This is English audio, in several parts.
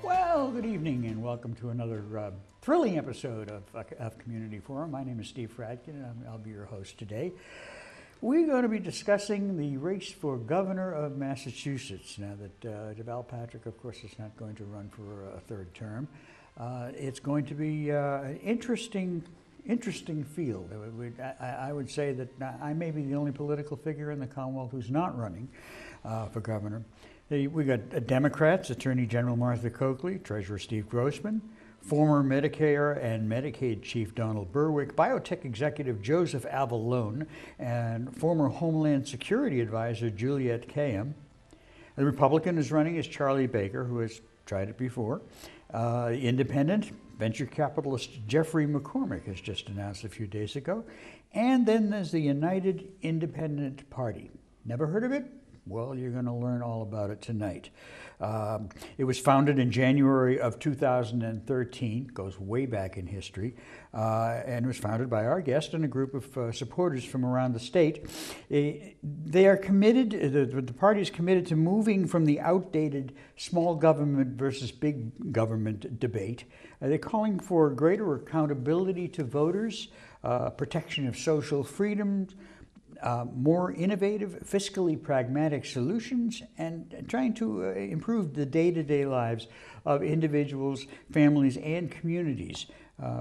Well, good evening and welcome to another thrilling episode of Community Forum. My name is Steve Fradkin and I'll be your host today. We're going to be discussing the race for governor of Massachusetts. Now that Falchuk, of course, is not going to run for a third term. It's going to be an interesting field. I would say that I may be the only political figure in the Commonwealth who's not running for governor. We got Democrats, Attorney General Martha Coakley, Treasurer Steve Grossman, former Medicare and Medicaid Chief Donald Berwick, biotech executive Joseph Avallone, and former Homeland Security Advisor Juliette Kayyem. The Republican who's running is Charlie Baker, who has tried it before. Independent venture capitalist Jeffrey McCormick has just announced a few days ago. And then there's the United Independent Party. Never heard of it? Well, you're going to learn all about it tonight. It was founded in January of 2013, goes way back in history, and was founded by our guest and a group of supporters from around the state. They are committed, the party is committed to moving from the outdated small government versus big government debate. They're calling for greater accountability to voters, protection of social freedoms, more innovative, fiscally pragmatic solutions, and trying to improve the day-to-day lives of individuals, families, and communities.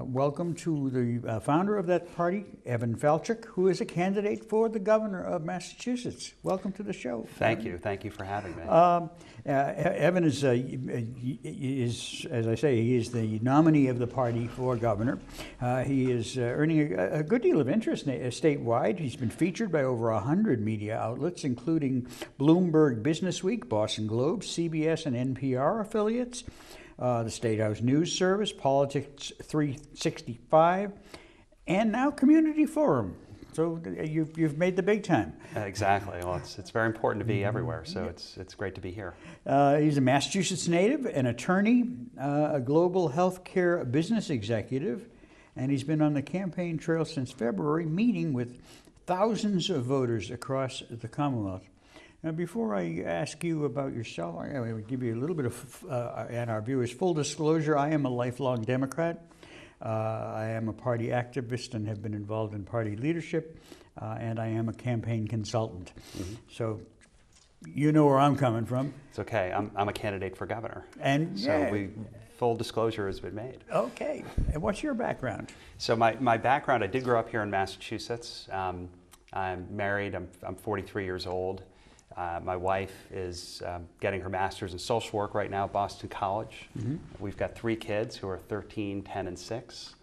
Welcome to the founder of that party, Evan Falchuk, who is a candidate for the governor of Massachusetts. Welcome to the show. Thank you. Thank you for having me. Evan is, as I say, he is the nominee of the party for governor. He is earning a good deal of interest statewide. He's been featured by over 100 media outlets, including Bloomberg Businessweek, Boston Globe, CBS and NPR affiliates, the State House News Service, Politics 365, and now Community Forum. So you've made the big time. Exactly. Well, it's very important to be everywhere, so it's great to be here. He's a Massachusetts native, an attorney, a global healthcare business executive, and he's been on the campaign trail since February, meeting with thousands of voters across the Commonwealth. Now, before I ask you about yourself, I will give you a little bit of, and our viewers, full disclosure. I am a lifelong Democrat. I am a party activist and have been involved in party leadership, and I am a campaign consultant. Mm-hmm. So you know where I'm coming from. It's okay. I'm a candidate for governor. And so full disclosure has been made. Okay. And what's your background? So my background, I did grow up here in Massachusetts. I'm married. I'm 43 years old. My wife is getting her master's in social work right now at Boston College. Mm-hmm. We've got 3 kids who are 13, 10, and 6,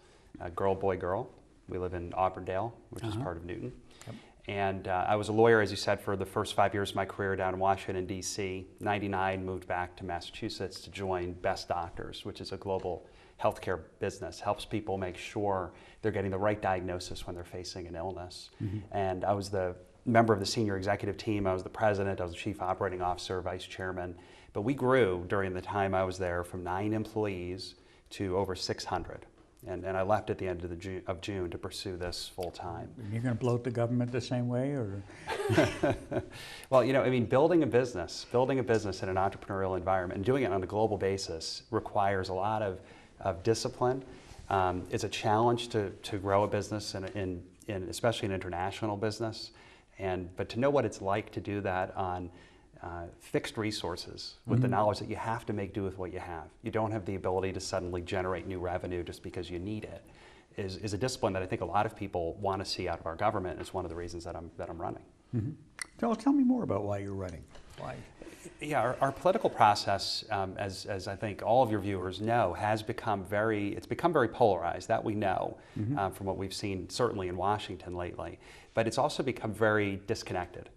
girl, boy, girl. We live in Auburndale, which is part of Newton. Yep. And I was a lawyer, as you said, for the first 5 years of my career down in Washington, D.C. 99, moved back to Massachusetts to join Best Doctors, which is a global healthcare business, helps people make sure they're getting the right diagnosis when they're facing an illness. Mm-hmm. And I was the member of the senior executive team. I was the president, I was the chief operating officer, vice chairman. But we grew during the time I was there from 9 employees to over 600. And I left at the end of June to pursue this full time. You're going to bloat the government the same way, or? Well, I mean, building a business in an entrepreneurial environment and doing it on a global basis requires a lot of discipline. It's a challenge to grow a business in especially an international business. But to know what it's like to do that on fixed resources with the knowledge that you have to make do with what you have. You don't have the ability to suddenly generate new revenue just because you need it. Is a discipline that I think a lot of people want to see out of our government. It's one of the reasons that I'm running. Mm-hmm. So tell me more about why you're running. Why? Yeah, our political process, as I think all of your viewers know, has become it's become very polarized. That we know from what we've seen, certainly in Washington lately. But it's also become very disconnected.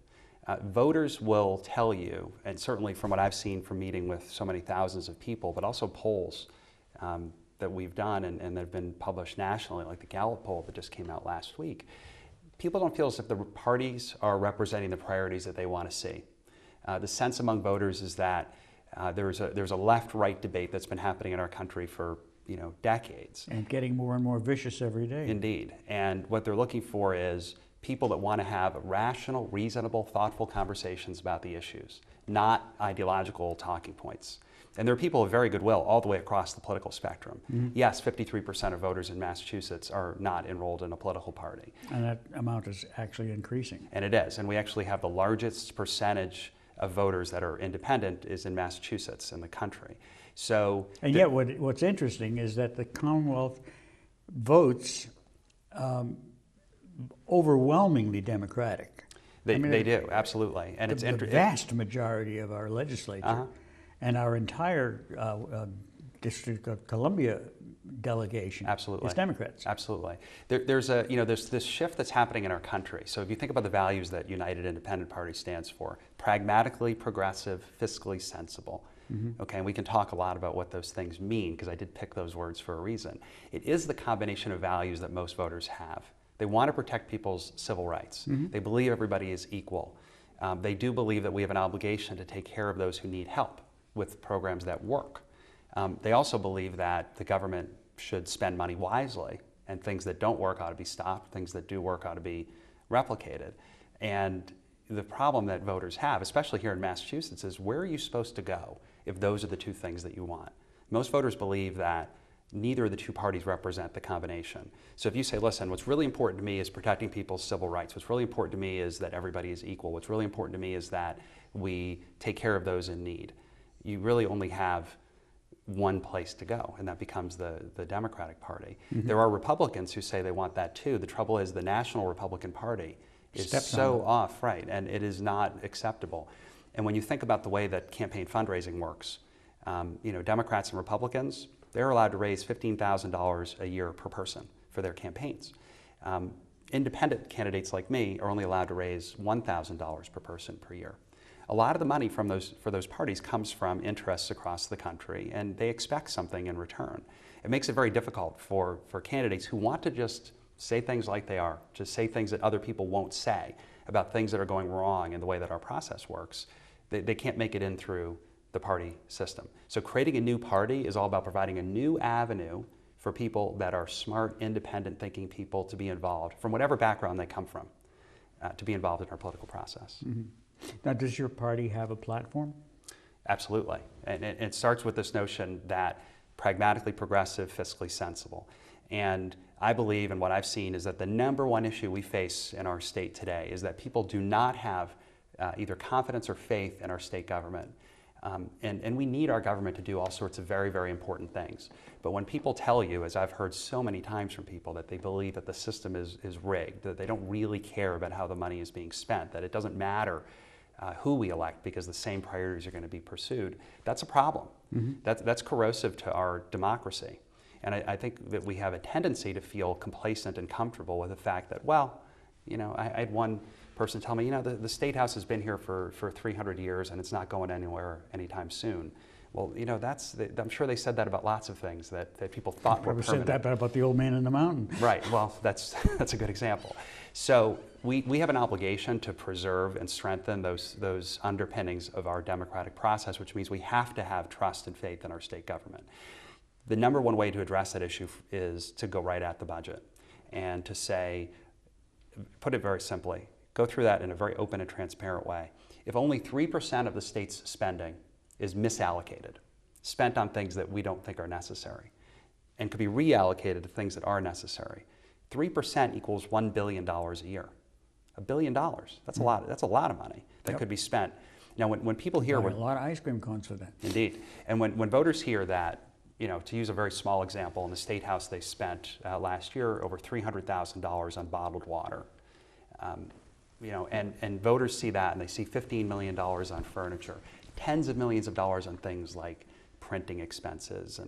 Voters will tell you, and certainly from what I've seen from meeting with so many thousands of people, but also polls that we've done and that have been published nationally, like the Gallup poll that just came out last week, people don't feel as if the parties are representing the priorities that they want to see. The sense among voters is that there's a left-right debate that's been happening in our country for decades. And getting more and more vicious every day. Indeed. And what they're looking for is people that want to have rational, reasonable, thoughtful conversations about the issues, not ideological talking points. And there are people of very good will all the way across the political spectrum. Yes, 53% of voters in Massachusetts are not enrolled in a political party. And that amount is actually increasing. And it is. And we actually have the largest percentage of voters that are independent is in Massachusetts in the country. So, and yet what's interesting is that the Commonwealth votes overwhelmingly Democratic. They do, absolutely. And the vast majority of our legislature and our entire District of Columbia delegation is Democrats. Absolutely. There's this shift that's happening in our country. So if you think about the values that United Independent Party stands for, pragmatically progressive, fiscally sensible. Okay, and we can talk a lot about what those things mean because I did pick those words for a reason. It is the combination of values that most voters have. They want to protect people's civil rights. They believe everybody is equal. They do believe that we have an obligation to take care of those who need help with programs that work. They also believe that the government should spend money wisely, and things that don't work ought to be stopped, things that do work ought to be replicated. And the problem that voters have, especially here in Massachusetts, is where are you supposed to go if those are the two things that you want? Most voters believe that neither of the two parties represent the combination. So if you say, listen, what's really important to me is protecting people's civil rights. What's really important to me is that everybody is equal. What's really important to me is that we take care of those in need. You really only have one place to go, and that becomes the Democratic Party. There are Republicans who say they want that too. The trouble is the National Republican Party is so off, right, and it is not acceptable. And when you think about the way that campaign fundraising works, Democrats and Republicans, they're allowed to raise $15,000 a year per person for their campaigns. Independent candidates like me are only allowed to raise $1,000 per person per year. A lot of the money for those parties comes from interests across the country, and they expect something in return. It makes it very difficult for candidates who want to just say things like they are, just say things that other people won't say about things that are going wrong in the way that our process works. They can't make it in through the party system. So creating a new party is all about providing a new avenue for people that are smart, independent thinking people to be involved, from whatever background they come from, to be involved in our political process. Now, does your party have a platform? Absolutely. And it starts with this notion that pragmatically progressive, fiscally sensible. And I believe, and what I've seen, is that the number one issue we face in our state today is that people do not have either confidence or faith in our state government. And we need our government to do all sorts of very, very important things. But when people tell you, as I've heard so many times from people, that they believe that the system is rigged, that they don't really care about how the money is being spent, that it doesn't matter who we elect because the same priorities are going to be pursued, that's a problem. That's corrosive to our democracy. And I think that we have a tendency to feel complacent and comfortable with the fact that, well, I had one person tell me, the State House has been here for 300 years and it's not going anywhere anytime soon. Well, I'm sure they said that about lots of things that people thought were permanent. Said that about the old man in the mountain. Right, well, that's a good example. So we have an obligation to preserve and strengthen those underpinnings of our democratic process, which means we have to have trust and faith in our state government. The number one way to address that issue is to go right at the budget and to say, put it very simply, go through that in a very open and transparent way. If only 3% of the state's spending is misallocated, spent on things that we don't think are necessary, and could be reallocated to things that are necessary, 3% equals $1 billion a year. $1 billion, that's a lot of money that could be spent. Now when people hear... a lot of ice cream cones for that. Indeed. And when voters hear that, to use a very small example, in the State House they spent last year over $300,000 on bottled water. and voters see that, and they see $15 million on furniture, tens of millions of dollars on things like printing expenses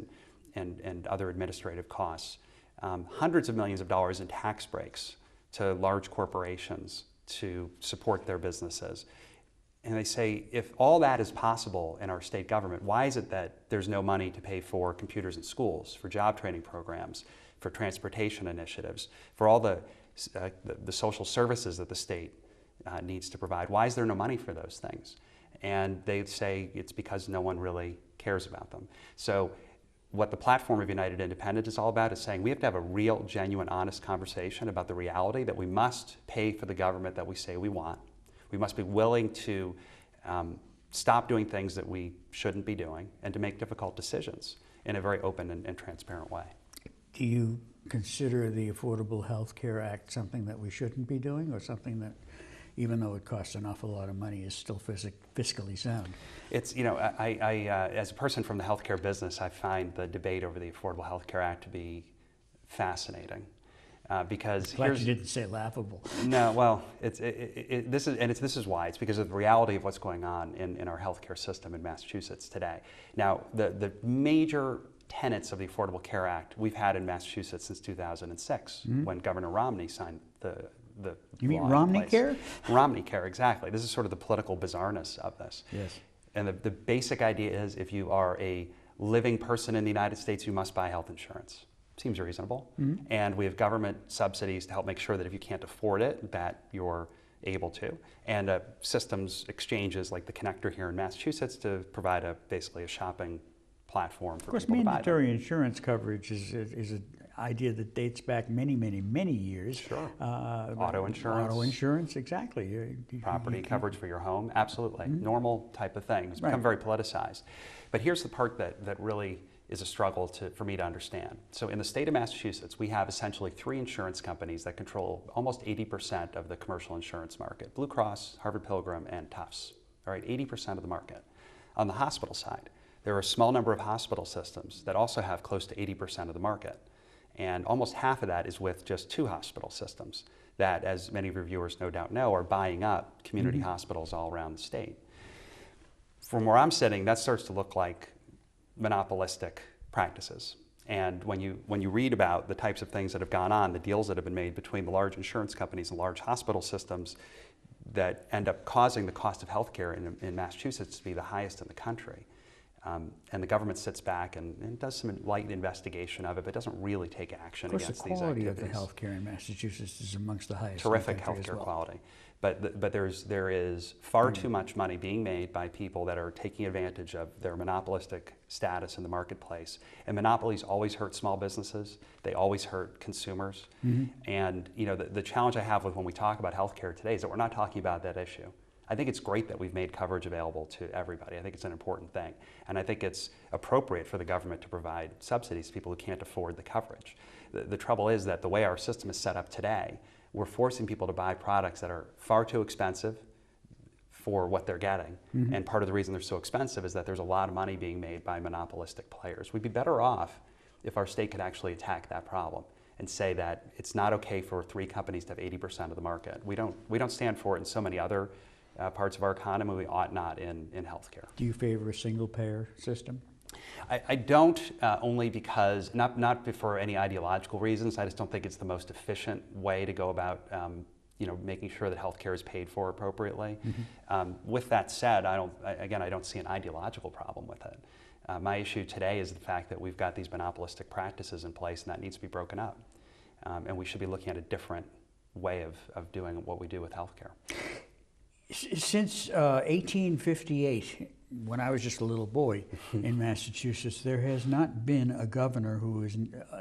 and other administrative costs, hundreds of millions of dollars in tax breaks to large corporations to support their businesses. And they say, if all that is possible in our state government, why is it that there's no money to pay for computers in schools, for job training programs, for transportation initiatives, for all the social services that the state needs to provide? Why is there no money for those things? And they say it's because no one really cares about them. So what the platform of United Independent is all about is saying we have to have a real, genuine, honest conversation about the reality that we must pay for the government that we say we want. We must be willing to stop doing things that we shouldn't be doing and to make difficult decisions in a very open and transparent way. Do you consider the Affordable Health Care Act something that we shouldn't be doing, or something that, even though it costs an awful lot of money, is still fiscally sound? It's, I as a person from the healthcare business, I find the debate over the Affordable Health Care Act to be fascinating. Because glad you didn't say laughable. No, well, this is why. It's because of the reality of what's going on in our healthcare system in Massachusetts today. Now, the major tenets of the Affordable Care Act we've had in Massachusetts since 2006, when Governor Romney signed the You mean Romney Care? Romney Care, exactly. This is sort of the political bizarreness of this. Yes. And the basic idea is, if you are a living person in the United States, you must buy health insurance. Seems reasonable. And we have government subsidies to help make sure that if you can't afford it, that you're able to. And systems exchanges like the Connector here in Massachusetts to provide basically a shopping platform for people to buy them. Of course, mandatory insurance coverage is an idea that dates back many, many, many years. Sure. Auto insurance. Auto insurance, exactly. Property coverage for your home, absolutely. Normal type of thing. It's become very politicized. But here's the part that really is a struggle for me to understand. So in the state of Massachusetts, we have essentially 3 insurance companies that control almost 80% of the commercial insurance market: Blue Cross, Harvard Pilgrim, and Tufts. All right, 80% of the market. On the hospital side, there are a small number of hospital systems that also have close to 80% of the market. And almost half of that is with just 2 hospital systems that, as many of your viewers no doubt know, are buying up community hospitals all around the state. From where I'm sitting, that starts to look like monopolistic practices. And when you read about the types of things that have gone on, the deals that have been made between the large insurance companies and large hospital systems that end up causing the cost of healthcare in Massachusetts to be the highest in the country. And the government sits back and does some light investigation of it, but doesn't really take action against these activities. Of course, the quality of the healthcare in Massachusetts is amongst the highest. Terrific healthcare quality. But there is far too much money being made by people that are taking advantage of their monopolistic status in the marketplace. And monopolies always hurt small businesses. They always hurt consumers. And the challenge I have with when we talk about healthcare today is that we're not talking about that issue. I think it's great that we've made coverage available to everybody. I think it's an important thing. And I think it's appropriate for the government to provide subsidies to people who can't afford the coverage. The trouble is that the way our system is set up today, we're forcing people to buy products that are far too expensive for what they're getting. And part of the reason they're so expensive is that there's a lot of money being made by monopolistic players. We'd be better off if our state could actually attack that problem and say that it's not okay for 3 companies to have 80% of the market. We don't stand for it in so many other parts of our economy. We ought not in healthcare. Do you favor a single-payer system? I don't, only because, not for any ideological reasons. I just don't think it's the most efficient way to go about making sure that healthcare is paid for appropriately. With that said, I don't see an ideological problem with it. My issue today is the fact that we've got these monopolistic practices in place, and that needs to be broken up. And we should be looking at a different way of doing what we do with healthcare. Since 1858, when I was just a little boy in Massachusetts, there has not been a governor who is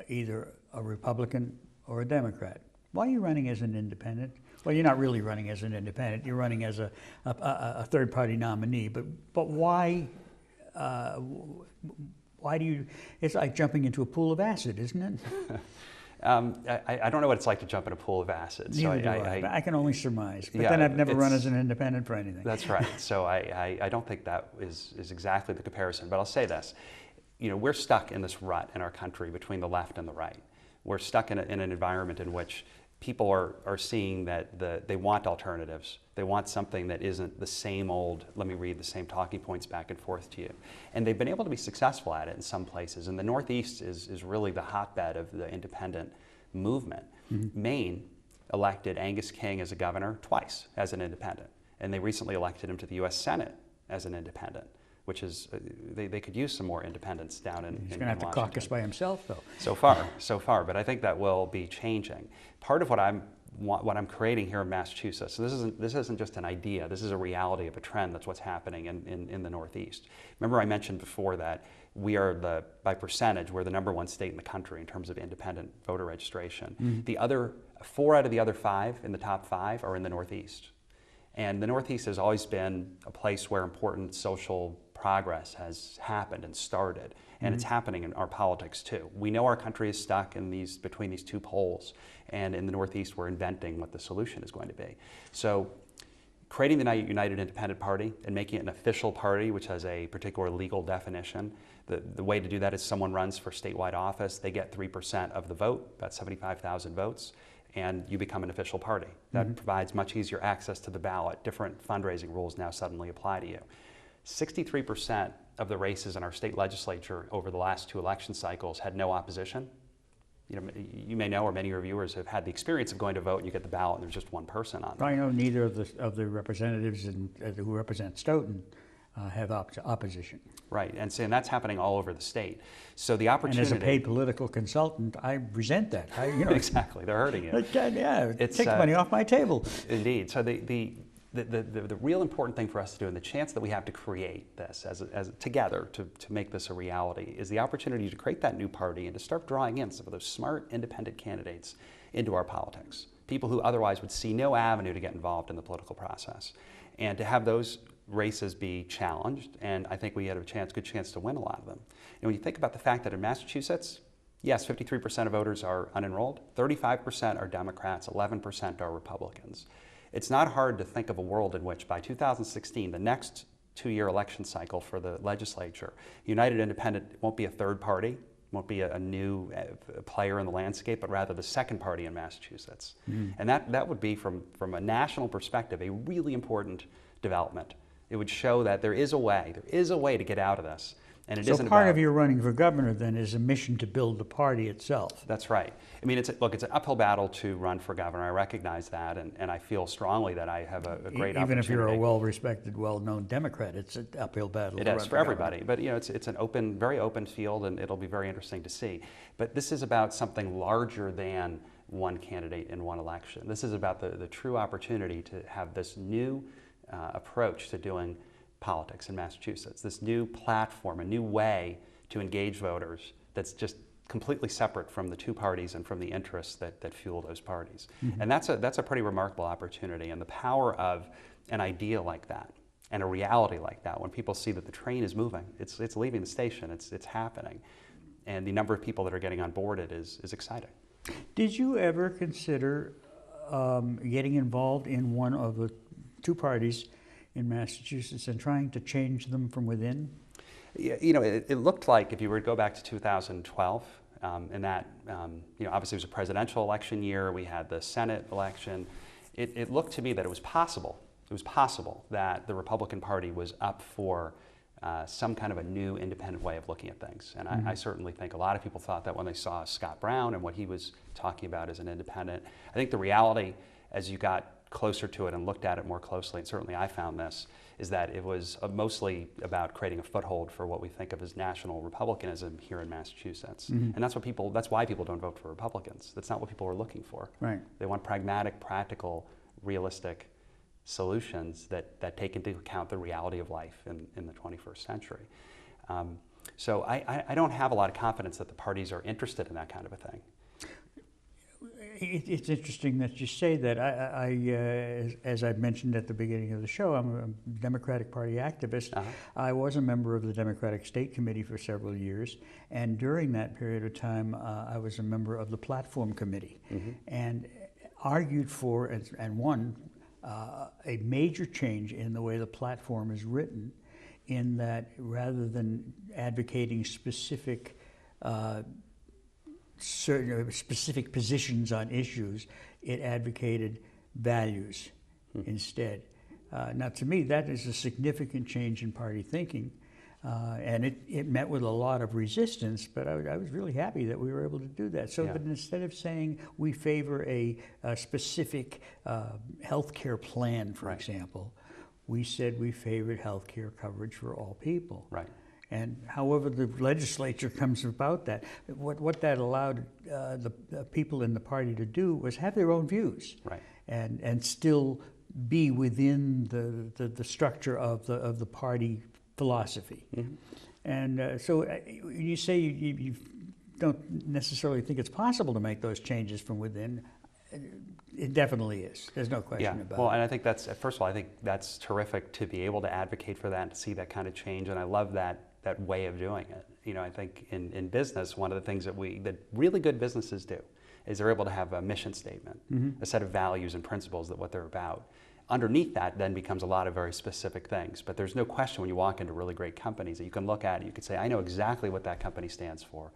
either a Republican or a Democrat. Why are you running as an independent? Well, you're not really running as an independent. You're running as a third-party nominee. But why? Why do you? It's like jumping into a pool of acid, isn't it? I don't know what it's like to jump in a pool of acid. Neither do I. I can only surmise. But then I've never run as an independent for anything. That's right. So I don't think that is exactly the comparison. But I'll say this. We're stuck in this rut in our country between the left and the right. We're stuck in an environment in which people are seeing that they want alternatives. They want something that isn't the same old, let me read the same talking points back and forth to you. And they've been able to be successful at it in some places. And the Northeast is really the hotbed of the independent movement. Maine elected Angus King as a governor twice as an independent. And they recently elected him to the U.S. Senate as an independent, which is, they could use some more independence down in Washington. He's going to have to caucus by himself, though. So far, but I think that will be changing. Part of what I'm creating here in Massachusetts, so this isn't just an idea, this is a reality of a trend. That's what's happening in the Northeast. Remember I mentioned before that we are by percentage, we're the #1 state in the country in terms of independent voter registration. The other, 4 out of the other 5 in the top 5 are in the Northeast. And the Northeast has always been a place where important social progress has happened and started, and it's happening in our politics too. We know our country is stuck between these two poles, and in the Northeast we're inventing what the solution is going to be. So creating the United Independent Party and making it an official party which has a particular legal definition, the way to do that is someone runs for statewide office, they get 3% of the vote, about 75,000 votes, and you become an official party. That provides much easier access to the ballot. Different fundraising rules now suddenly apply to you. 63% of the races in our state legislature over the last 2 election cycles had no opposition. You may know, or many of your viewers have had the experience of going to vote and you get the ballot and there's just one person on it. I know neither of the representatives who represent Stoughton have opposition. Right, and that's happening all over the state. So the opportunity. And as a paid political consultant, I resent that. Exactly, they're hurting you. It takes money off my table. Indeed. So the real important thing for us to do, and the chance that we have to create this as together to make this a reality, is the opportunity to create that new party and to start drawing in some of those smart, independent candidates into our politics. People who otherwise would see no avenue to get involved in the political process, and to have those races be challenged, and I think we had a good chance to win a lot of them. And when you think about the fact that in Massachusetts, yes, 53% of voters are unenrolled, 35% are Democrats, 11% are Republicans. It's not hard to think of a world in which by 2016, the next 2-year election cycle for the legislature, United Independent won't be a third party, won't be a new player in the landscape, but rather the second party in Massachusetts. And that would be, from a national perspective, a really important development. It would show that there is a way to get out of this. And it isn't part of your running for governor then is a mission to build the party itself. That's right. I mean, it's an uphill battle to run for governor. I recognize that, and I feel strongly that I have a great opportunity. Even if you're a well-respected, well-known Democrat, it's an uphill battle. It is for everybody, but it's an very open field, and it'll be very interesting to see. But this is about something larger than one candidate in one election. This is about the true opportunity to have this new approach to doing politics in Massachusetts, this new platform, a new way to engage voters that's just completely separate from the two parties and from the interests that fuel those parties. And that's a pretty remarkable opportunity, and the power of an idea like that and a reality like that, when people see that the train is moving, it's leaving the station, it's happening, and the number of people that are getting on board it is exciting. Did you ever consider getting involved in one of the two parties in Massachusetts and trying to change them from within? It looked like, if you were to go back to 2012, and that, obviously it was a presidential election year, we had the Senate election, it looked to me that it was possible that the Republican Party was up for some kind of a new independent way of looking at things. And I certainly think a lot of people thought that when they saw Scott Brown and what he was talking about as an independent. I think the reality, as you got closer to it and looked at it more closely, and certainly I found this, is that it was mostly about creating a foothold for what we think of as national republicanism here in Massachusetts. And that's why people don't vote for Republicans. That's not what people are looking for. Right. They want pragmatic, practical, realistic solutions that take into account the reality of life in the 21st century. So I don't have a lot of confidence that the parties are interested in that kind of a thing. It's interesting that you say that. As I mentioned at the beginning of the show, I'm a Democratic Party activist. I was a member of the Democratic State Committee for several years, and during that period of time, I was a member of the Platform Committee, and argued for and won a major change in the way the platform is written, in that rather than advocating specific certain specific positions on issues. It advocated values instead. Now, to me, that is a significant change in party thinking. And it met with a lot of resistance, but I was really happy that we were able to do that. So that instead of saying we favor a specific health care plan, for example, we said we favored health care coverage for all people. Right. And however the legislature comes about that, what that allowed the people in the party to do was have their own views, right, and still be within the structure of the party philosophy. Mm-hmm. And so you say you don't necessarily think it's possible to make those changes from within. It definitely is. There's no question about it. Well, and I think that's, first of all, I think that's terrific to be able to advocate for that and to see that kind of change. And I love that way of doing it. You know, I think in business, one of the things that really good businesses do is they're able to have a mission statement, a set of values and principles that what they're about. Underneath that then becomes a lot of very specific things. But there's no question when you walk into really great companies that you can look at it, you can say, I know exactly what that company stands for.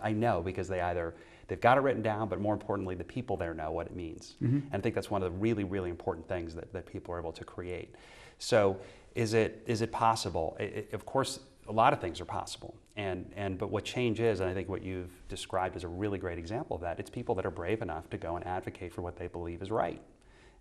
I know because they've got it written down, but more importantly, the people there know what it means. And I think that's one of the really, really important things that people are able to create. So is it possible? Of course, a lot of things are possible. But what change is, and I think what you've described is a really great example of that, it's people that are brave enough to go and advocate for what they believe is right.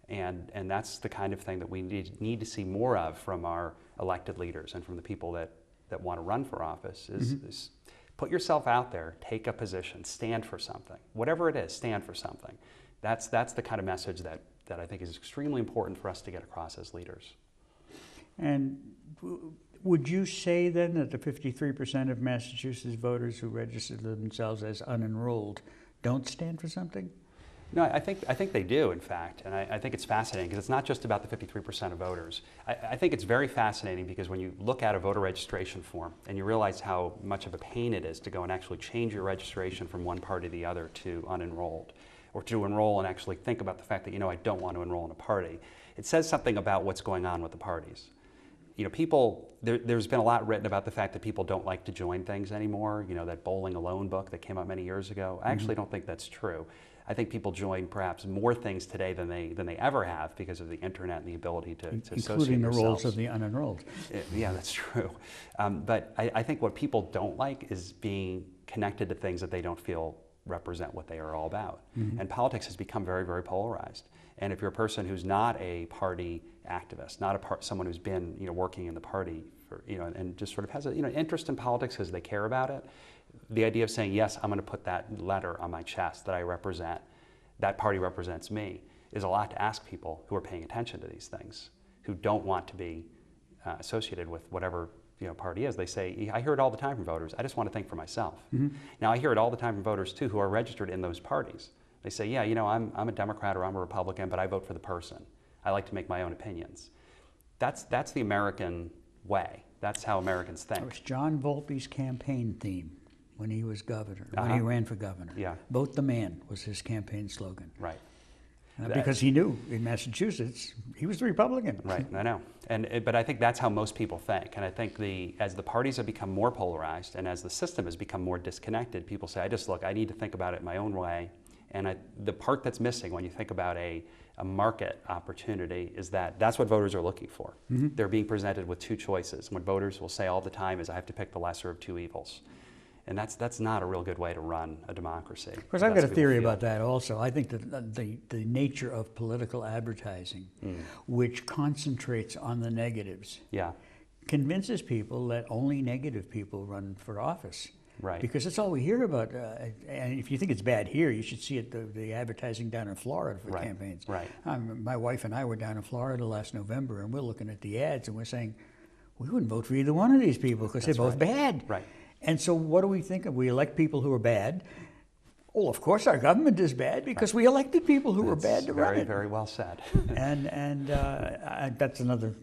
And that's the kind of thing that we need to see more of from our elected leaders and from the people that want to run for office is put yourself out there, take a position, stand for something. Whatever it is, stand for something. That's the kind of message that I think is extremely important for us to get across as leaders. And would you say then that the 53% of Massachusetts voters who registered themselves as unenrolled don't stand for something? No, I think they do, in fact, and I think it's fascinating because it's not just about the 53% of voters. I think it's very fascinating because when you look at a voter registration form and you realize how much of a pain it is to go and actually change your registration from one party to the other to unenrolled, or to enroll and actually think about the fact that, I don't want to enroll in a party, it says something about what's going on with the parties. There's been a lot written about the fact that people don't like to join things anymore, that Bowling Alone book that came out many years ago. I actually don't think that's true. I think people join perhaps more things today than they ever have because of the internet and the ability to associate including the yourselves. roles of the unenrolled. Yeah, that's true. But I think what people don't like is being connected to things that they don't feel represent what they are all about. And politics has become very, very polarized. And if you're a person who's not a party activist, not someone who's been working in the party for, and just sort of has an interest in politics because they care about it, the idea of saying, yes, I'm going to put that letter on my chest that I represent, that party represents me, is a lot to ask people who are paying attention to these things, who don't want to be associated with whatever party is. They say, I hear it all the time from voters, I just want to think for myself. Now, I hear it all the time from voters, too, who are registered in those parties. They say, yeah, I'm a Democrat or I'm a Republican, but I vote for the person. I like to make my own opinions. That's the American way. That's how Americans think. It was John Volpe's campaign theme when he was governor, when he ran for governor. Yeah. Vote the man was his campaign slogan. Right. Because he knew in Massachusetts he was the Republican. Right, I know. But I think that's how most people think. And I think as the parties have become more polarized and as the system has become more disconnected, people say, I need to think about it my own way. And the part that's missing when you think about a market opportunity is that's what voters are looking for. They're being presented with two choices. What voters will say all the time is, I have to pick the lesser of two evils. And that's not a real good way to run a democracy. Of course, I've got a theory about that also. I think that the nature of political advertising, which concentrates on the negatives, convinces people that only negative people run for office. Right. Because that's all we hear about. And if you think it's bad here, you should see the advertising down in Florida for campaigns. Right. My wife and I were down in Florida last November, and we're looking at the ads, and we're saying, we wouldn't vote for either one of these people because they're both bad. Right. And so what do we think of? We elect people who are bad. Well, of course our government is bad because we elected people who were bad to run it. Very, very well said. and that's another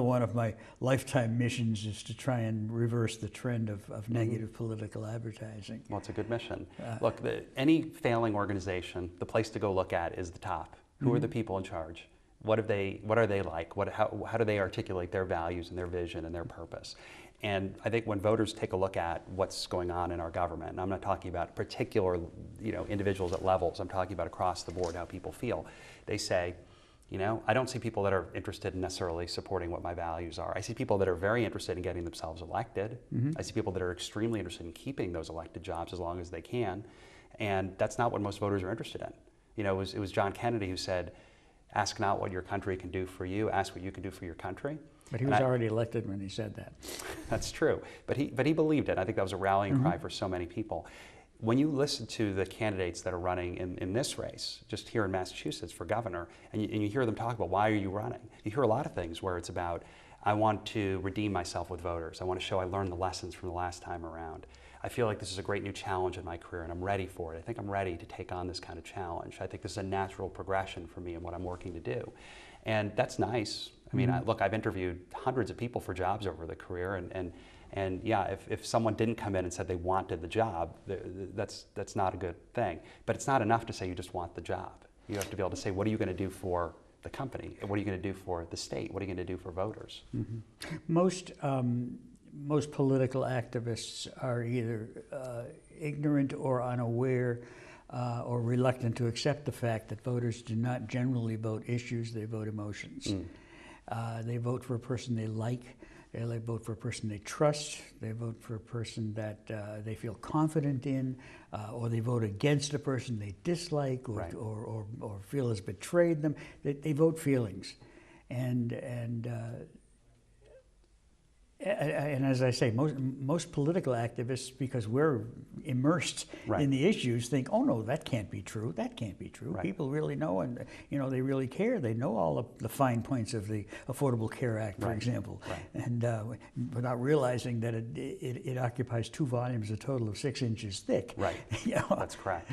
one of my lifetime missions is to try and reverse the trend of negative political advertising. Well, it's a good mission. Look, any failing organization, the place to go look at is the top. Who are the people in charge? What are they like? How do they articulate their values and their vision and their purpose? And I think when voters take a look at what's going on in our government, and I'm not talking about particular individuals at levels, I'm talking about across the board how people feel, they say, I don't see people that are interested in necessarily supporting what my values are. I see people that are very interested in getting themselves elected. I see people that are extremely interested in keeping those elected jobs as long as they can. And that's not what most voters are interested in. It was John Kennedy who said, ask not what your country can do for you, ask what you can do for your country. But he was already elected when he said that. That's true. But he believed it. I think that was a rallying cry for so many people. When you listen to the candidates that are running in this race, just here in Massachusetts for governor, and you hear them talk about why are you running, you hear a lot of things where it's about, I want to redeem myself with voters. I want to show I learned the lessons from the last time around. I feel like this is a great new challenge in my career and I'm ready for it. I think I'm ready to take on this kind of challenge. I think this is a natural progression for me in what I'm working to do. And that's nice. I mean, look, I've interviewed hundreds of people for jobs over the career, and yeah, if someone didn't come in and said they wanted the job, that's not a good thing. But it's not enough to say you just want the job. You have to be able to say, what are you going to do for the company? What are you going to do for the state? What are you going to do for voters? Most political activists are either ignorant or unaware or reluctant to accept the fact that voters do not generally vote issues, they vote emotions. They vote for a person they like, they vote for a person they trust, they vote for a person that they feel confident in, or they vote against a person they dislike or feel has betrayed them. They vote feelings. And as I say, most political activists, because we're immersed in the issues, think, oh no, that can't be true. That can't be true. People really know, and they really care. They know all of the fine points of the Affordable Care Act, for example, and without realizing that it occupies 2 volumes, a total of 6 inches thick. That's correct.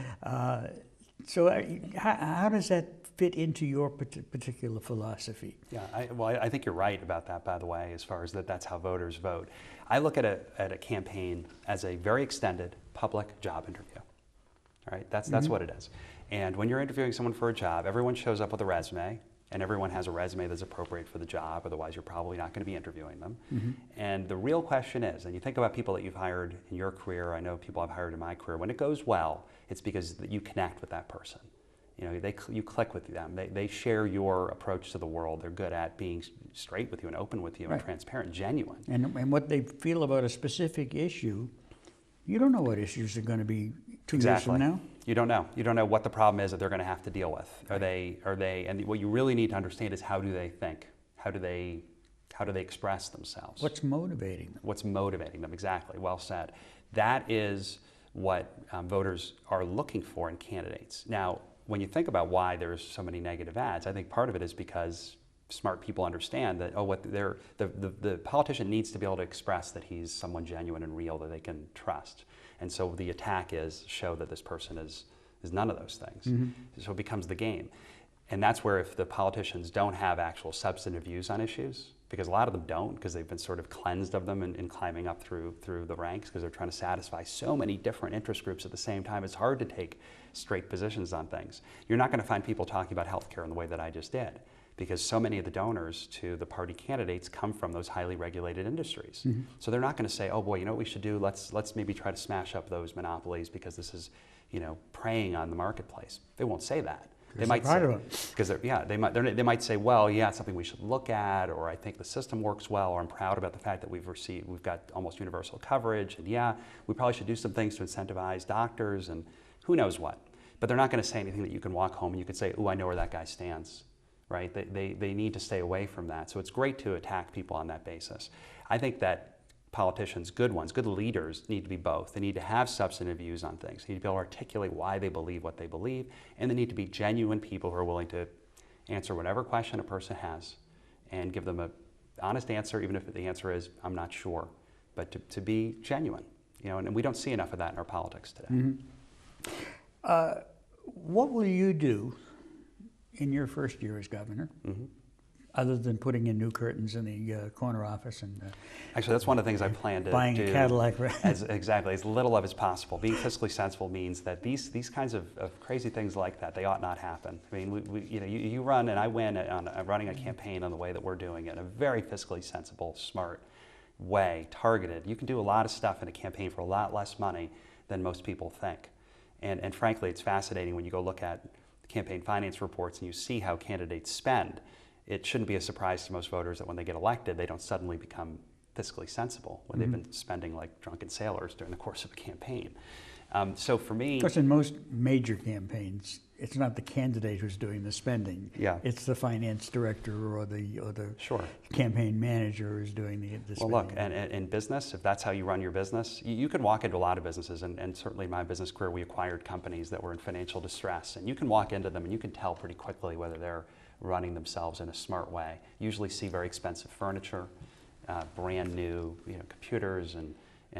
So how does that fit into your particular philosophy? Yeah, I think you're right about that, by the way, as far as that's how voters vote. I look at a campaign as a very extended public job interview. All right, that's what it is. And when you're interviewing someone for a job, everyone shows up with a resume, and everyone has a resume that's appropriate for the job, otherwise you're probably not going to be interviewing them. And the real question is, and you think about people that you've hired in your career, I know people I've hired in my career, when it goes well, it's because you connect with that person. You click with them. They share your approach to the world. They're good at being straight with you and open with you and transparent, genuine. And what they feel about a specific issue, you don't know what issues are going to be 2 years from now. You don't know. You don't know what the problem is that they're going to have to deal with. Are they? And what you really need to understand is, how do they think? How do they express themselves? What's motivating them? What's motivating them? Exactly. Well said. That is what voters are looking for in candidates. Now, when you think about why there's so many negative ads, I think part of it is because smart people understand that the politician needs to be able to express that he's someone genuine and real that they can trust. And so the attack is show that this person is none of those things. So it becomes the game. And that's where, if the politicians don't have actual substantive views on issues, because a lot of them don't, because they've been sort of cleansed of them in climbing up through the ranks, because they're trying to satisfy so many different interest groups at the same time. It's hard to take straight positions on things. You're not going to find people talking about healthcare in the way that I just did, because so many of the donors to the party candidates come from those highly regulated industries. So they're not going to say, oh boy, you know what we should do? Let's maybe try to smash up those monopolies because this is, preying on the marketplace. They won't say that. They might say, because they might say, well, yeah, it's something we should look at, or I think the system works well, or I'm proud about the fact that we've got almost universal coverage, and yeah, we probably should do some things to incentivize doctors, and who knows what. But they're not going to say anything that you can walk home and you can say, oh, I know where that guy stands, right? They need to stay away from that. So it's great to attack people on that basis. I think that politicians, good ones, good leaders, need to be both. They need to have substantive views on things. They need to be able to articulate why they believe what they believe, and they need to be genuine people who are willing to answer whatever question a person has and give them an honest answer, even if the answer is, I'm not sure, but to be genuine. And we don't see enough of that in our politics today. What will you do in your first year as governor, other than putting in new curtains in the corner office and actually, that's one of the things I plan to buying do a Cadillac? as little of as possible. Being fiscally sensible means that these kinds of crazy things like that, they ought not happen. I mean, you run and I win on running a campaign on the way that we're doing it, a very fiscally sensible, smart, way, targeted. You can do a lot of stuff in a campaign for a lot less money than most people think. And frankly, it's fascinating when you go look at campaign finance reports and you see how candidates spend. It shouldn't be a surprise to most voters that when they get elected, they don't suddenly become fiscally sensible when they've been spending like drunken sailors during the course of a campaign. So for me... Of course, in most major campaigns, it's not the candidate who's doing the spending. Yeah. It's the finance director or the Sure. campaign manager who's doing the spending. Well, look, and in business, if that's how you run your business, you can walk into a lot of businesses, and certainly in my business career, we acquired companies that were in financial distress, and you can walk into them and you can tell pretty quickly whether they're running themselves in a smart way. You usually see very expensive furniture, brand new computers and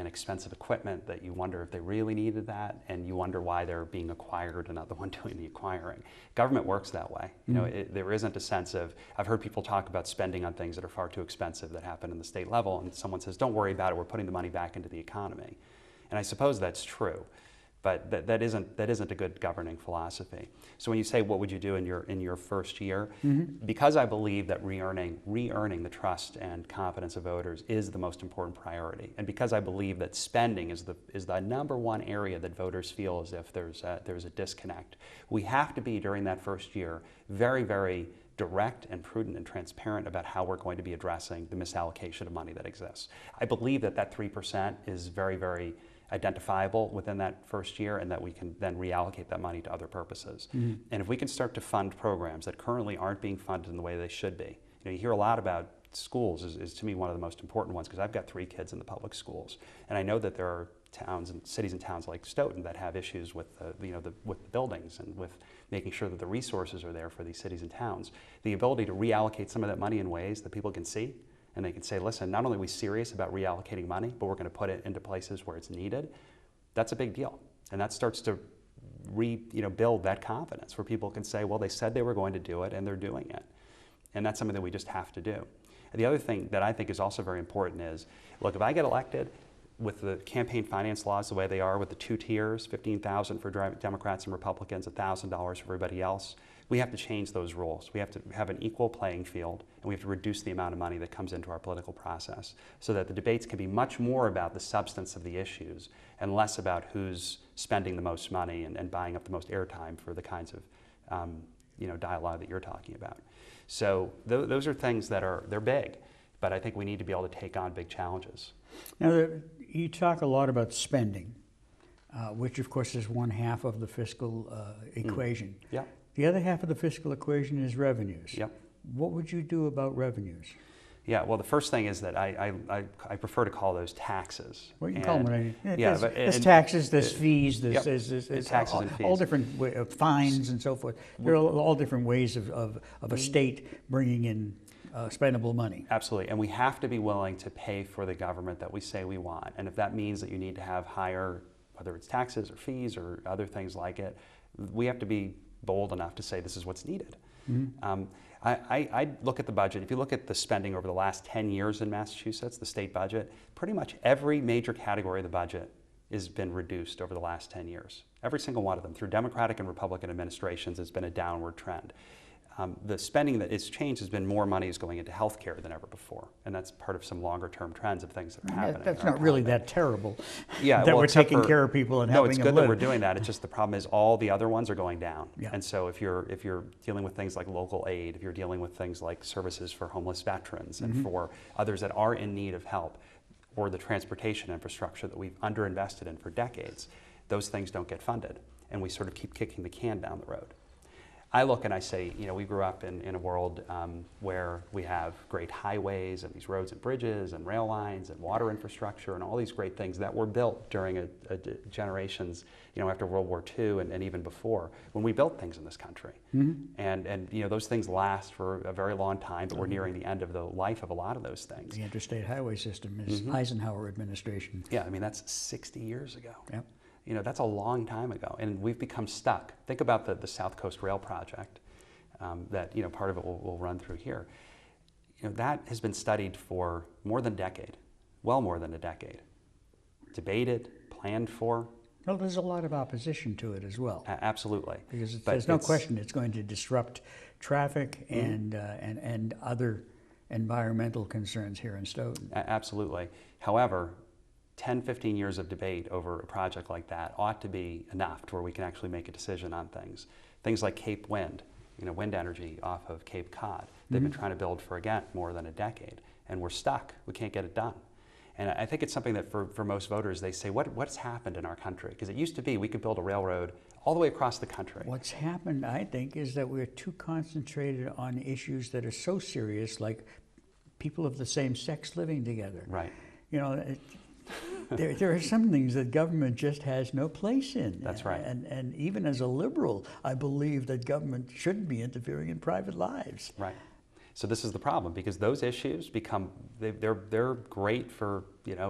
expensive equipment that you wonder if they really needed that, and you wonder why they're being acquired and not the one doing the acquiring. Government works that way. There isn't a sense of, I've heard people talk about spending on things that are far too expensive that happen in the state level, and someone says, don't worry about it, we're putting the money back into the economy. And I suppose that's true, but that isn't a good governing philosophy. So when you say what would you do in your first year, because I believe that re-earning the trust and confidence of voters is the most important priority, and because I believe that spending is the number one area that voters feel as if there's a disconnect, we have to be during that first year very, very direct and prudent and transparent about how we're going to be addressing the misallocation of money that exists. I believe that 3% is very, very identifiable within that first year, and that we can then reallocate that money to other purposes. And if we can start to fund programs that currently aren't being funded in the way they should be. You hear a lot about schools is to me one of the most important ones, because I've got 3 kids in the public schools, and I know that there are towns and cities and towns like Stoughton that have issues with with the buildings and with making sure that the resources are there for these cities and towns. The ability to reallocate some of that money in ways that people can see, and they can say, listen, not only are we serious about reallocating money, but we're going to put it into places where it's needed. That's a big deal. And that starts to build that confidence where people can say, well, they said they were going to do it and they're doing it. And that's something that we just have to do. And the other thing that I think is also very important is, look, if I get elected with the campaign finance laws the way they are, with the 2 tiers, $15,000 for Democrats and Republicans, $1,000 for everybody else, we have to change those rules. We have to have an equal playing field, and we have to reduce the amount of money that comes into our political process so that the debates can be much more about the substance of the issues and less about who's spending the most money and buying up the most airtime for the kinds of dialogue that you're talking about. So those are things that they're big, but I think we need to be able to take on big challenges. Now, you talk a lot about spending, which of course is one half of the fiscal equation. Yeah. The other half of the fiscal equation is revenues. Yep. What would you do about revenues? Yeah, well, the first thing is that I prefer to call those taxes. Well, you can call them whatever. Yeah, there's taxes, there's fees, there's taxes and fees. all different fines and so forth. There are all different ways of a state bringing in spendable money. Absolutely, and we have to be willing to pay for the government that we say we want. And if that means that you need to have higher, whether it's taxes or fees or other things like it, we have to be bold enough to say this is what's needed. I look at the budget. If you look at the spending over the last 10 years in Massachusetts, the state budget, pretty much every major category of the budget has been reduced over the last 10 years. Every single one of them. Through Democratic and Republican administrations, it's been a downward trend. The spending that has changed has been more money is going into healthcare than ever before, and that's part of some longer-term trends of things that are happening. That's not really that terrible. Yeah, that we're taking care of people and helping them live. No, it's good that we're doing that. It's just the problem is all the other ones are going down. Yeah. And so if you're dealing with things like local aid, if you're dealing with things like services for homeless veterans and for others that are in need of help, or the transportation infrastructure that we've underinvested in for decades, those things don't get funded, and we sort of keep kicking the can down the road. I look and I say, we grew up in a world where we have great highways and these roads and bridges and rail lines and water infrastructure and all these great things that were built during generations, after World War II and even before, when we built things in this country. And those things last for a very long time, but we're nearing the end of the life of a lot of those things. The interstate highway system is Eisenhower administration. Yeah, I mean, that's 60 years ago. Yep. That's a long time ago, and we've become stuck. Think about the South Coast Rail project that, part of it will run through here. That has been studied for more than a decade, well more than a decade. Debated, planned for. Well, there's a lot of opposition to it as well. Absolutely. Because there's no question it's going to disrupt traffic and other environmental concerns here in Stoughton. Absolutely. However, 10, 15 years of debate over a project like that ought to be enough to where we can actually make a decision on things. Things like Cape Wind, wind energy off of Cape Cod. They've been trying to build for, again, more than a decade, and we're stuck. We can't get it done. And I think it's something that for most voters, they say, what's happened in our country? Because it used to be we could build a railroad all the way across the country. What's happened, I think, is that we're too concentrated on issues that are so serious, like people of the same sex living together. Right. There are some things that government just has no place in. That's right. And even as a liberal, I believe that government shouldn't be interfering in private lives. Right. So this is the problem, because those issues become, they're great for,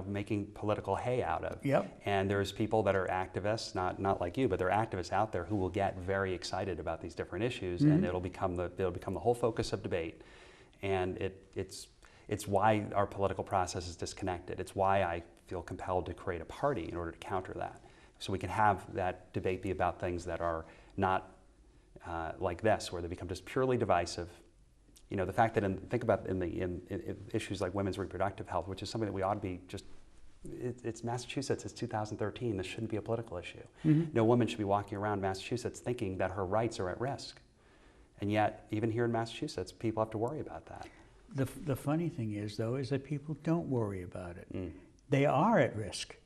making political hay out of. Yep. And there's people that are activists, not like you, but there are activists out there who will get very excited about these different issues, and it'll become the whole focus of debate. And it's why our political process is disconnected. It's why I feel compelled to create a party in order to counter that. So we can have that debate be about things that are not like this, where they become just purely divisive. The fact that think about in issues like women's reproductive health, which is something that we ought to be it's Massachusetts, it's 2013, this shouldn't be a political issue. No woman should be walking around Massachusetts thinking that her rights are at risk. And yet, even here in Massachusetts, people have to worry about that. The funny thing is, though, is that people don't worry about it. They are at risk,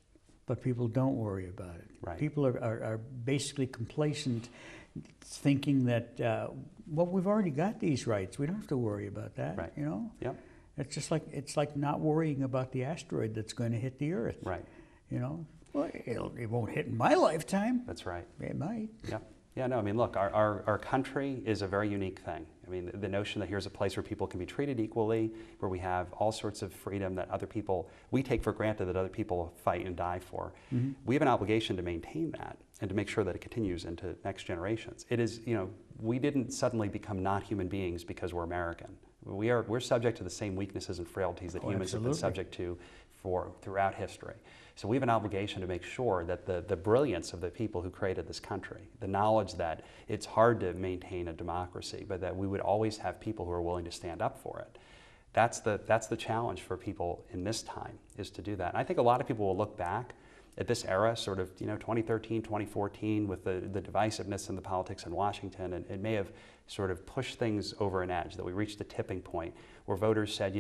but people don't worry about it. Right. People are basically complacent, thinking that, we've already got these rights. We don't have to worry about that, Right. Yep. It's like not worrying about the asteroid that's going to hit the Earth. Right. Well, it won't hit in my lifetime. That's right. It might. Yep. Yeah, no, look, our country is a very unique thing. The notion that here's a place where people can be treated equally, where we have all sorts of freedom that we take for granted that other people fight and die for. We have an obligation to maintain that and to make sure that it continues into next generations. It is, we didn't suddenly become not human beings because we're American. We're subject to the same weaknesses and frailties that humans have been subject to throughout history. So we have an obligation to make sure that the brilliance of the people who created this country, the knowledge that it's hard to maintain a democracy, but that we would always have people who are willing to stand up for it. That's the challenge for people in this time, is to do that. And I think a lot of people will look back at this era, sort of 2013, 2014, with the divisiveness in the politics in Washington, and it may have sort of pushed things over an edge, that we reached a tipping point where voters said,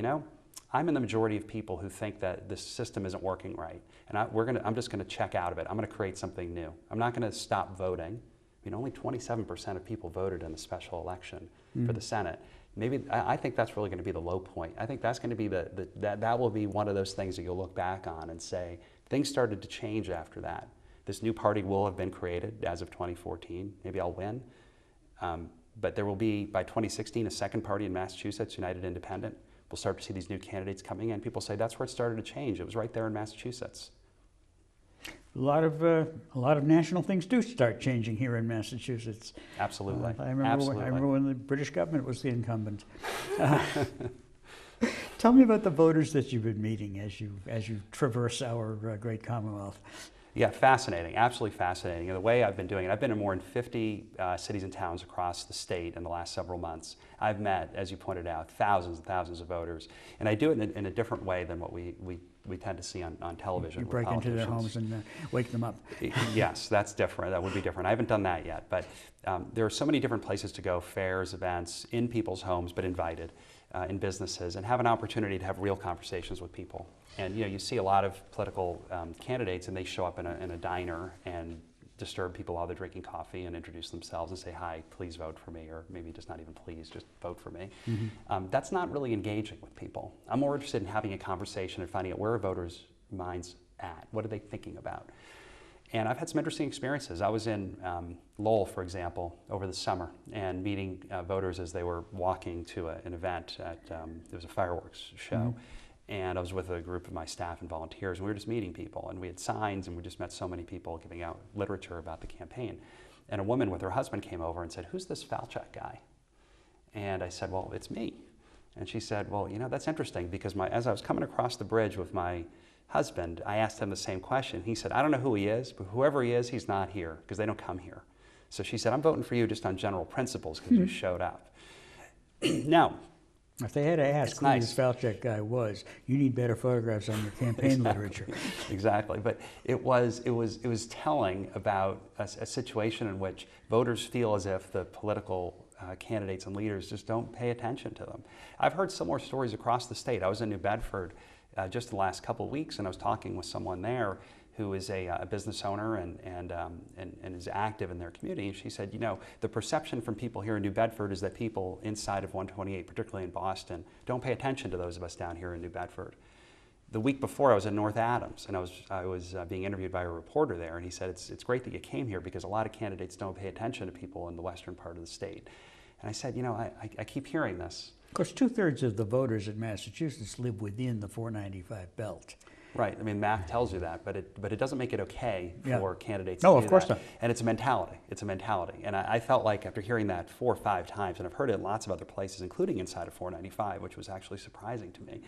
I'm in the majority of people who think that this system isn't working right, and I'm just going to check out of it. I'm going to create something new. I'm not going to stop voting. Only 27% of people voted in the special election for the Senate. Maybe I think that's really going to be the low point. I think that's going to be that will be one of those things that you'll look back on and say things started to change after that. This new party will have been created as of 2014. Maybe I'll win, but there will be by 2016 a second party in Massachusetts, United Independent. We'll start to see these new candidates coming in. People say that's where it started to change. It was right there in Massachusetts. A lot of national things do start changing here in Massachusetts. Absolutely. I remember when the British government was the incumbent. Tell me about the voters that you've been meeting as you traverse our great Commonwealth. Yeah, fascinating, absolutely fascinating. And the way I've been doing it, I've been in more than 50 cities and towns across the state in the last several months. I've met, as you pointed out, thousands and thousands of voters. And I do it in a different way than what we tend to see on television. You break into their homes and wake them up. Yes, that's different. That would be different. I haven't done that yet. But there are so many different places to go, fairs, events, in people's homes, but invited, in businesses, and have an opportunity to have real conversations with people. And you see a lot of political candidates, and they show up in a diner and disturb people while they're drinking coffee and introduce themselves and say, hi, please vote for me, or maybe just not even please, just vote for me. That's not really engaging with people. I'm more interested in having a conversation and finding out where are voters' minds at. What are they thinking about? And I've had some interesting experiences. I was in Lowell, for example, over the summer, and meeting voters as they were walking to an event at, it was a fireworks show. And I was with a group of my staff and volunteers, and we were just meeting people, and we had signs, and we just met so many people giving out literature about the campaign. And a woman with her husband came over and said, who's this Falchuk guy? And I said, well, it's me. And she said, well, that's interesting, because as I was coming across the bridge with my husband, I asked him the same question. He said, I don't know who he is, but whoever he is, he's not here, because they don't come here. So she said, I'm voting for you just on general principles because you showed up. Now, If they had to ask It's who nice. this Falchuk guy was, you need better photographs on your campaign literature. Exactly, but it was telling about a situation in which voters feel as if the political candidates and leaders just don't pay attention to them. I've heard similar stories across the state. I was in New Bedford just the last couple of weeks, and I was talking with someone there who is a business owner and is active in their community. And she said, you know, the perception from people here in New Bedford is that people inside of 128, particularly in Boston, don't pay attention to those of us down here in New Bedford. The week before, I was in North Adams, and I was being interviewed by a reporter there, and he said, it's great that you came here because a lot of candidates don't pay attention to people in the western part of the state. And I said, you know, I keep hearing this. Of course, 2/3 of the voters in Massachusetts live within the 495 belt. Right. I mean, math tells you that, but it doesn't make it okay for candidates No, to do of course that. not. And it's a mentality. It's a mentality. And I felt like after hearing that 4 or 5 times, and I've heard it in lots of other places, including inside of 495, which was actually surprising to me,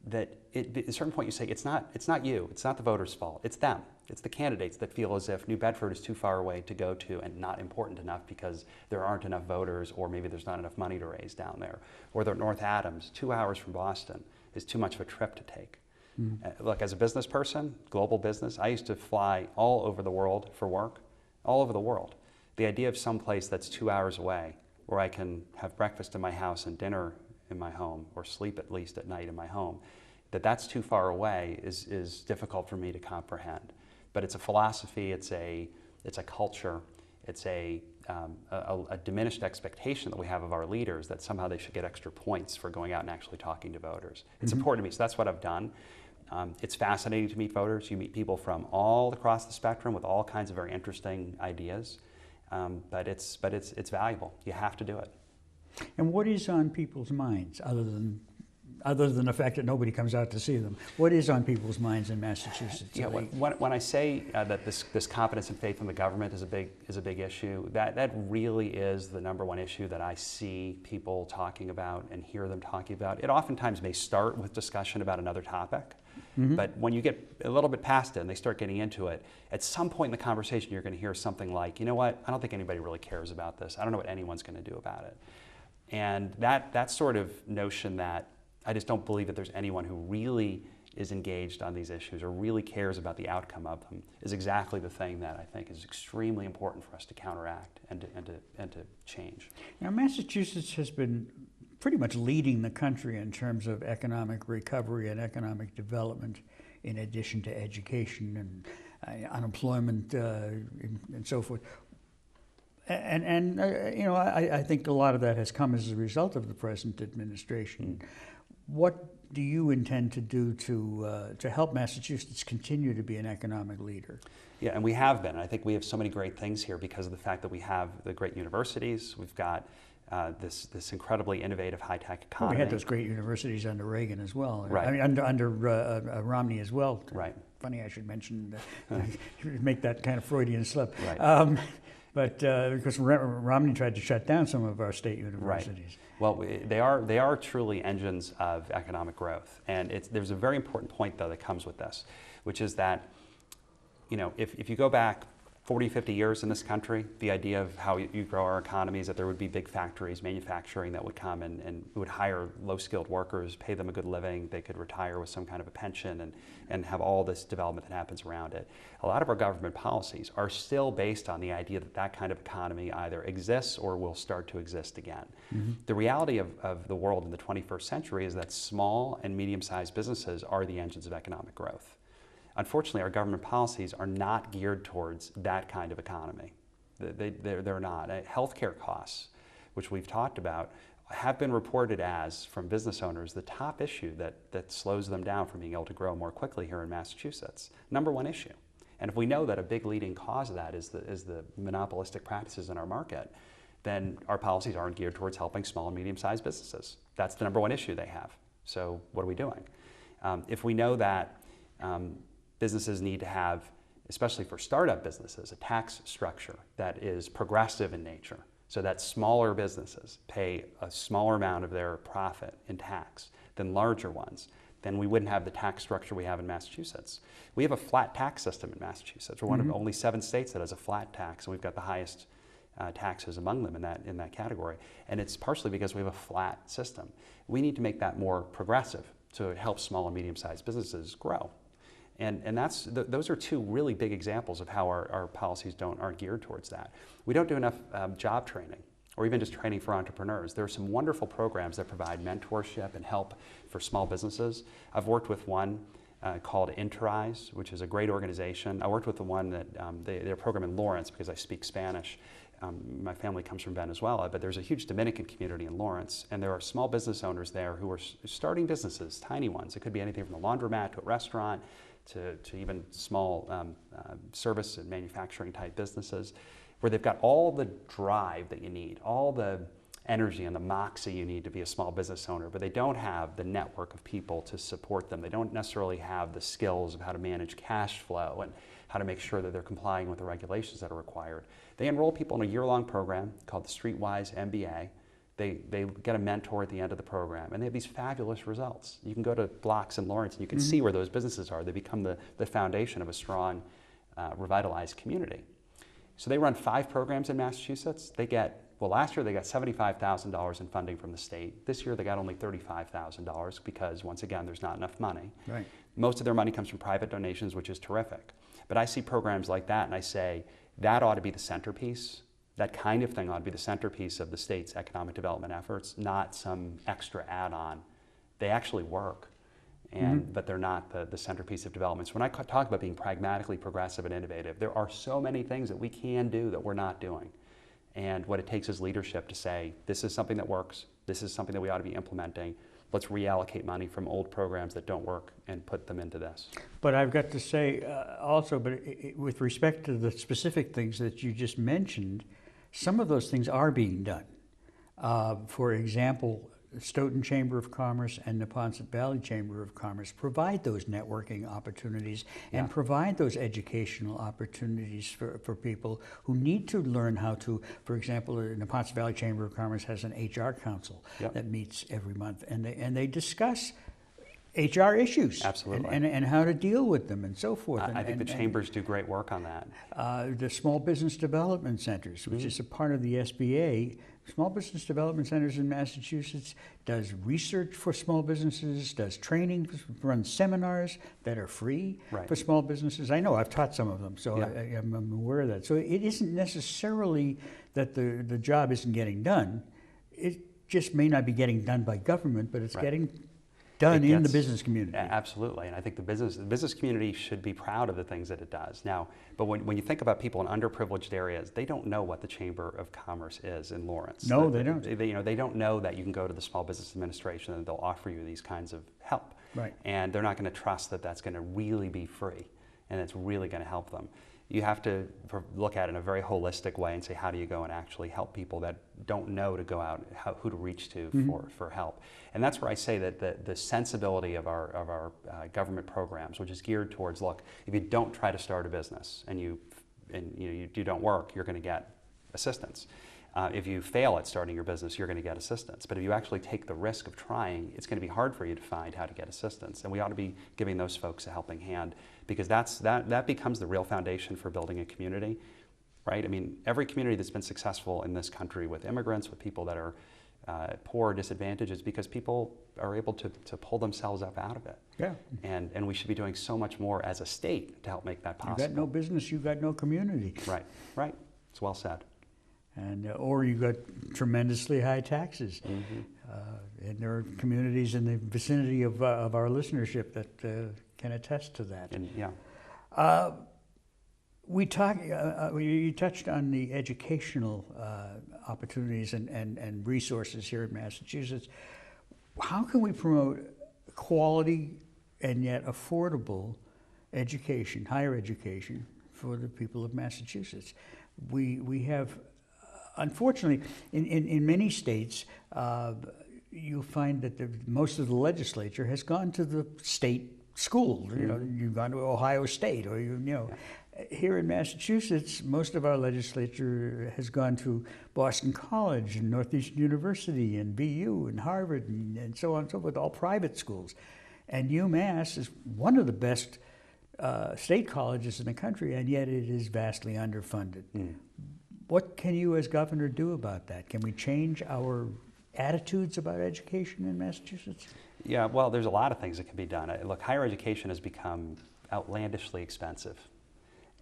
that at a certain point you say, it's not you, it's not the voters' fault, it's them. It's the candidates that feel as if New Bedford is too far away to go to and not important enough because there aren't enough voters, or maybe there's not enough money to raise down there. Or that North Adams, 2 hours from Boston, is too much of a trip to take. Look, as a business person, global business, I used to fly all over the world for work, all over the world. The idea of some place that's 2 hours away where I can have breakfast in my house and dinner in my home, or sleep at least at night in my home, that's too far away is difficult for me to comprehend. But it's a philosophy, it's a culture, it's a diminished expectation that we have of our leaders that somehow they should get extra points for going out and actually talking to voters. It's important to me, so that's what I've done. It's fascinating to meet voters. You meet people from all across the spectrum with all kinds of very interesting ideas, but it's valuable. You have to do it. And what is on people's minds, other than the fact that nobody comes out to see them? What is on people's minds in Massachusetts? Yeah, when I say that this confidence and faith in the government is a big issue, that really is the #1 issue that I see people talking about and hear them talking about. It oftentimes may start with discussion about another topic, but when you get a little bit past it and they start getting into it, at some point in the conversation you're going to hear something like, you know what, I don't think anybody really cares about this. I don't know what anyone's going to do about it. And that sort of notion that I just don't believe that there's anyone who really is engaged on these issues or really cares about the outcome of them is exactly the thing that I think is extremely important for us to counteract and to change. Now, Massachusetts has been pretty much leading the country in terms of economic recovery and economic development, in addition to education and unemployment and so forth. And you know, I think a lot of that has come as a result of the present administration. What do you intend to do to help Massachusetts continue to be an economic leader? Yeah, and we have been. I think we have so many great things here because of the fact that we have the great universities. We've got this incredibly innovative high-tech economy. Well, we had those great universities under Reagan as well. Right. I mean, under Romney as well. Right. Funny I should mention, make that kind of Freudian slip. Right. But because Romney tried to shut down some of our state universities. Right. Well, they are truly engines of economic growth, and there's a very important point though that comes with this, which is that, you know, if you go back 40, 50 years in this country, the idea of how you grow our economy is that there would be big factories, manufacturing that would come and would hire low-skilled workers, pay them a good living, they could retire with some kind of a pension and have all this development that happens around it. A lot of our government policies are still based on the idea that that kind of economy either exists or will start to exist again. The reality of the world in the 21st century is that small and medium-sized businesses are the engines of economic growth. Unfortunately, our government policies are not geared towards that kind of economy. They're not. Healthcare costs, which we've talked about, have been reported as, from business owners, the top issue that slows them down from being able to grow more quickly here in Massachusetts. #1 issue. And if we know that a big leading cause of that is the monopolistic practices in our market, then our policies aren't geared towards helping small and medium-sized businesses. That's the #1 issue they have. So what are we doing? If we know that businesses need to have, especially for startup businesses, a tax structure that is progressive in nature, so that smaller businesses pay a smaller amount of their profit in tax than larger ones, then we wouldn't have the tax structure we have in Massachusetts. We have a flat tax system in Massachusetts. We're one of only 7 states that has a flat tax, and we've got the highest taxes among them in that category. And it's partially because we have a flat system. We need to make that more progressive so it helps small and medium-sized businesses grow. And those are two really big examples of how our policies aren't geared towards that. We don't do enough job training, or even just training for entrepreneurs. There are some wonderful programs that provide mentorship and help for small businesses. I've worked with one called Enterprise, which is a great organization. I worked with the one that they're a program in Lawrence because I speak Spanish. My family comes from Venezuela, but there's a huge Dominican community in Lawrence, and there are small business owners there who are starting businesses, tiny ones. It could be anything from a laundromat to a restaurant to even small service and manufacturing type businesses, where they've got all the drive that you need, all the energy and the moxie you need to be a small business owner, but they don't have the network of people to support them. They don't necessarily have the skills of how to manage cash flow and how to make sure that they're complying with the regulations that are required. They enroll people in a year-long program called the Streetwise MBA. They get a mentor at the end of the program, and they have these fabulous results. You can go to blocks in Lawrence and you can see where those businesses are. They become the foundation of a strong, revitalized community. So they run 5 programs in Massachusetts. Last year they got $75,000 in funding from the state. This year they got only $35,000 because, once again, there's not enough money. Right. Most of their money comes from private donations, which is terrific. But I see programs like that and I say, that ought to be the centerpiece. That kind of thing ought to be the centerpiece of the state's economic development efforts, not some extra add-on. They actually work, but they're not the centerpiece of development. So when I talk about being pragmatically progressive and innovative, there are so many things that we can do that we're not doing. And what it takes is leadership to say, this is something that works, this is something that we ought to be implementing. Let's reallocate money from old programs that don't work and put them into this. But I've got to say also, with respect to the specific things that you just mentioned, some of those things are being done. For example, Stoughton Chamber of Commerce and Neponset Valley Chamber of Commerce provide those networking opportunities and provide those educational opportunities for people who need to learn how to, for example, the Neponset Valley Chamber of Commerce has an HR council that meets every month, and they discuss HR issues. Absolutely. And how to deal with them and so forth. I think the chambers do great work on that. The Small Business Development Centers, which is a part of the SBA, Small Business Development Centers in Massachusetts does research for small businesses, does training, runs seminars that are free for small businesses. I know I've taught some of them, so I'm aware of that. So it isn't necessarily that the job isn't getting done. It just may not be getting done by government, but it's getting done in the business community. Absolutely, and I think the business community should be proud of the things that it does. Now, but when you think about people in underprivileged areas, they don't know what the Chamber of Commerce is in Lawrence. No, they don't. They don't know that you can go to the Small Business Administration and they'll offer you these kinds of help. Right. And they're not going to trust that that's going to really be free and it's really going to help them. You have to look at it in a very holistic way and say, how do you go and actually help people that don't know to go out, who to reach to for help? And that's where I say that the sensibility of our government programs, which is geared towards, look, if you don't try to start a business and you don't work, you're going to get assistance. If you fail at starting your business, you're going to get assistance. But if you actually take the risk of trying, it's going to be hard for you to find how to get assistance. And we ought to be giving those folks a helping hand, because that becomes the real foundation for building a community, right? I mean, every community that's been successful in this country with immigrants, with people that are poor or disadvantaged, is because people are able to pull themselves up out of it. Yeah. And we should be doing so much more as a state to help make that possible. You got no business, you got no community. Right. It's well said. And or you got tremendously high taxes. And there are communities in the vicinity of our listenership that can attest to that. And, you touched on the educational opportunities and resources here in Massachusetts. How can we promote quality and yet affordable education, higher education, for the people of Massachusetts? We have, unfortunately, in many states, you'll find that most of the legislature has gone to the state school. You know, you've gone to Ohio State, or here in Massachusetts, most of our legislature has gone to Boston College and Northeastern University and BU and Harvard and so on and so forth, all private schools. And UMass is one of the best state colleges in the country, and yet it is vastly underfunded. What can you as governor do about that? Can we change our attitudes about education in Massachusetts? Yeah, well, there's a lot of things that can be done. Look, higher education has become outlandishly expensive.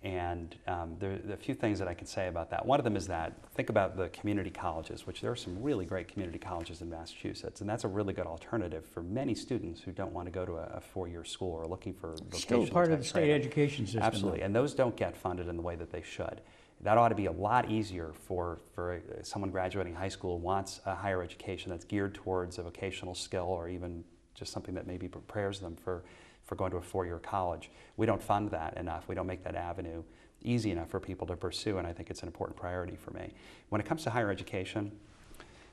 And there are a few things that I can say about that. One of them is that, think about the community colleges, which there are some really great community colleges in Massachusetts, and that's a really good alternative for many students who don't want to go to a four-year school or looking for vocational Still part of the state training. education system. Absolutely, and those don't get funded in the way that they should. That ought to be a lot easier for someone graduating high school who wants a higher education that's geared towards a vocational skill or even just something that maybe prepares them for going to a four-year college. We don't fund that enough. We don't make that avenue easy enough for people to pursue, and I think it's an important priority for me. When it comes to higher education,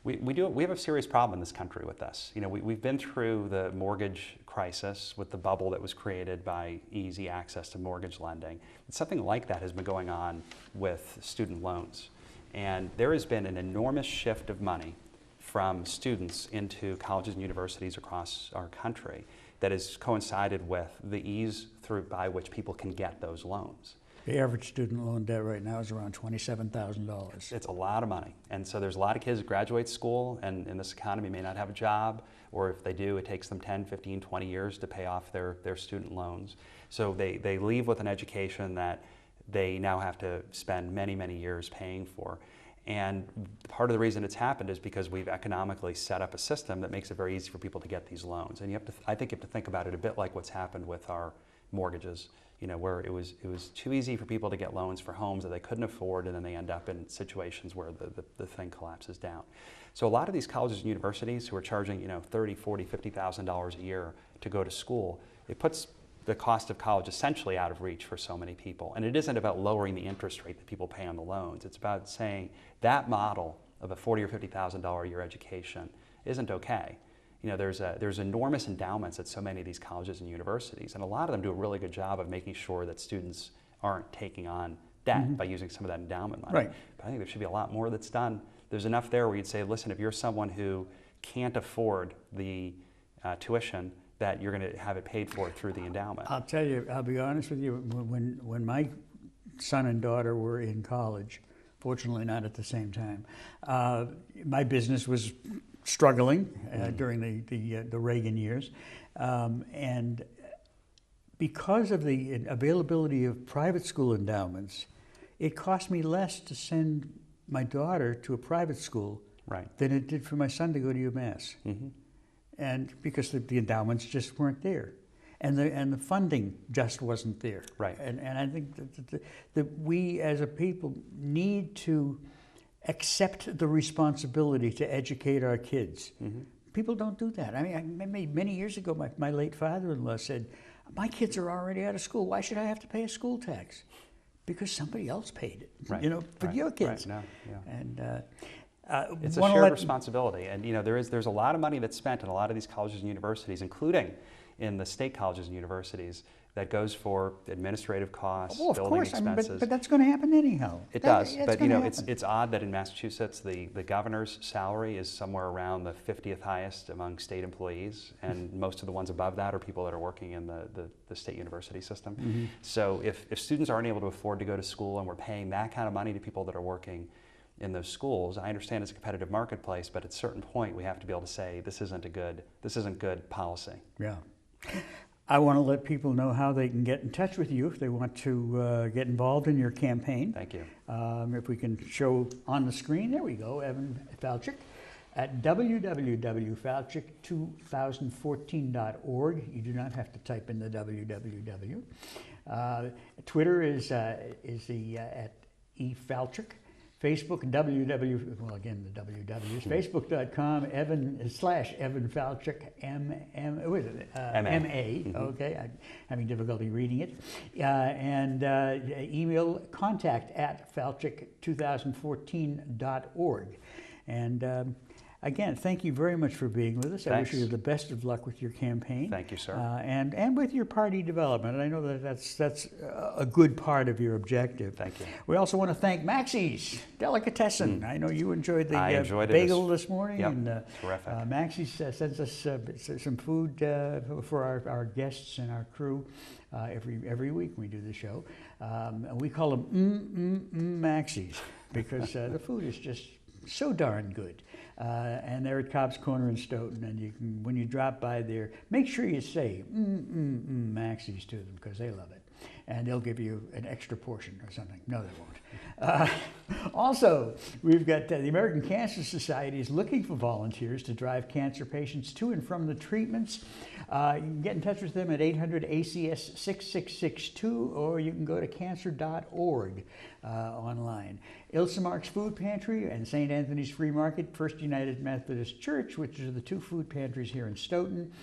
we have a serious problem in this country with this. You know, we've been through the mortgage crisis with the bubble that was created by easy access to mortgage lending. And something like that has been going on with student loans. And there has been an enormous shift of money from students into colleges and universities across our country that has coincided with the ease by which people can get those loans. The average student loan debt right now is around $27,000. It's a lot of money. And so there's a lot of kids that graduate school and in this economy may not have a job, or if they do, it takes them 10, 15, 20 years to pay off their student loans. So they leave with an education that they now have to spend many, many years paying for. And part of the reason it's happened is because we've economically set up a system that makes it very easy for people to get these loans. And I think you have to think about it a bit like what's happened with our mortgages, you know, where it was too easy for people to get loans for homes that they couldn't afford, and then they end up in situations where the thing collapses down. So a lot of these colleges and universities who are charging, you know, $30,000, $40,000, $50,000 a year to go to school, it puts the cost of college essentially out of reach for so many people. And it isn't about lowering the interest rate that people pay on the loans. It's about saying that model of a $40,000 or $50,000 a year education isn't okay. You know, there's enormous endowments at so many of these colleges and universities, and a lot of them do a really good job of making sure that students aren't taking on debt by using some of that endowment money. Right. But I think there should be a lot more that's done. There's enough there where you'd say, listen, if you're someone who can't afford the tuition, that you're going to have it paid for through the endowment. I'll tell you, I'll be honest with you, when my son and daughter were in college, fortunately not at the same time, my business was struggling during the Reagan years. And because of the availability of private school endowments, it cost me less to send my daughter to a private school than it did for my son to go to UMass. And because the endowments just weren't there, and the funding just wasn't there. Right. And I think that we as a people need to accept the responsibility to educate our kids. People don't do that. I mean, many years ago, my late father-in-law said, "My kids are already out of school. Why should I have to pay a school tax?" Because somebody else paid it, you know, for your kids. Right. No, yeah. And it's a shared responsibility, and you know there's a lot of money that's spent in a lot of these colleges and universities, including in the state colleges and universities, that goes for administrative costs, building expenses. But that's going to happen anyhow. It does, but you know it's odd that in Massachusetts the governor's salary is somewhere around the 50th highest among state employees, and most of the ones above that are people that are working in the state university system. So if students aren't able to afford to go to school and we're paying that kind of money to people that are working in those schools, I understand it's a competitive marketplace, but at a certain point we have to be able to say this isn't good policy. Yeah. I want to let people know how they can get in touch with you if they want to get involved in your campaign. Thank you. If we can show on the screen, there we go, Evan Falchuk at www.falchuk2014.org. You do not have to type in the www. Twitter is at eFalchuk. Facebook, well again, the www is facebook.com, Evan Falchuk, M.A. Okay, I'm having difficulty reading it. And email contact at falchuk2014.org. And again, thank you very much for being with us. Thanks. I wish you the best of luck with your campaign. Thank you, sir. And with your party development. And I know that's a good part of your objective. Thank you. We also want to thank Maxie's Delicatessen. I know you enjoyed the bagel this morning. Yep. And terrific. Maxie's sends us some food for our guests and our crew every week when we do the show. And we call them Maxie's. because the food is just so darn good. And they're at Cobb's Corner in Stoughton, and you can, when you drop by there, make sure you say Maxie's to them, because they love it. And they'll give you an extra portion or something. No, they won't. Also, we've got the American Cancer Society is looking for volunteers to drive cancer patients to and from the treatments. You can get in touch with them at 800-ACS-6662, or you can go to cancer.org online. Ilsa Mark's Food Pantry and St. Anthony's Free Market, First United Methodist Church, which are the two food pantries here in Stoughton.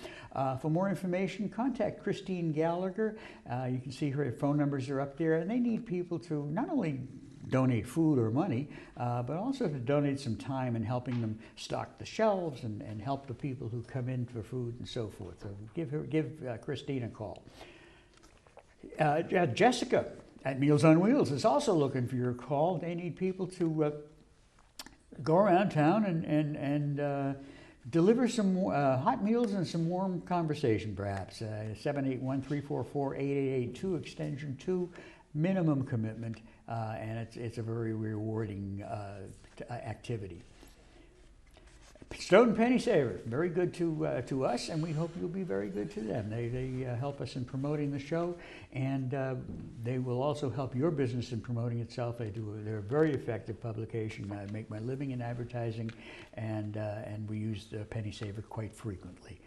For more information, contact Christine Gallagher. You can see her phone numbers are up there, and they need people to not only donate food or money, but also to donate some time in helping them stock the shelves and help the people who come in for food and so forth. So give Christine a call. Jessica at Meals on Wheels is also looking for your call. They need people to go around town and deliver some hot meals and some warm conversation, perhaps. 781-344-8882, extension 2, minimum commitment, and it's a very rewarding activity. Stoughton Penny Saver, very good to us, and we hope you'll be very good to them. They help us in promoting the show, and they will also help your business in promoting itself. They're a very effective publication. I make my living in advertising, and we use the Penny Saver quite frequently.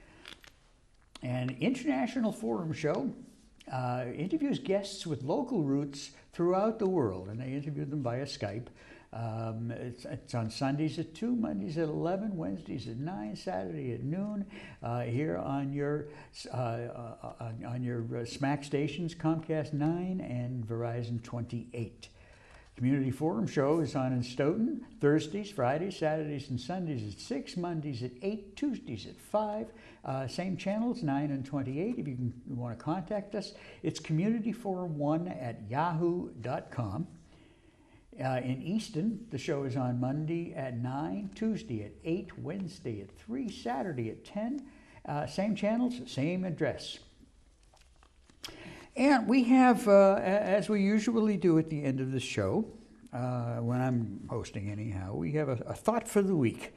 An International Forum Show interviews guests with local roots throughout the world, and they interview them via Skype. It's on Sundays at 2, Mondays at 11, Wednesdays at 9, Saturday at noon, here on your SMAC stations, Comcast 9 and Verizon 28. Community Forum Show is on in Stoughton, Thursdays, Fridays, Saturdays, and Sundays at 6, Mondays at 8, Tuesdays at 5. Same channels, 9 and 28. If you want to contact us, it's communityforum1@yahoo.com. In Easton, the show is on Monday at 9, Tuesday at 8, Wednesday at 3, Saturday at 10. Same channels, same address. And we have, as we usually do at the end of the show, when I'm hosting anyhow, we have a thought for the week.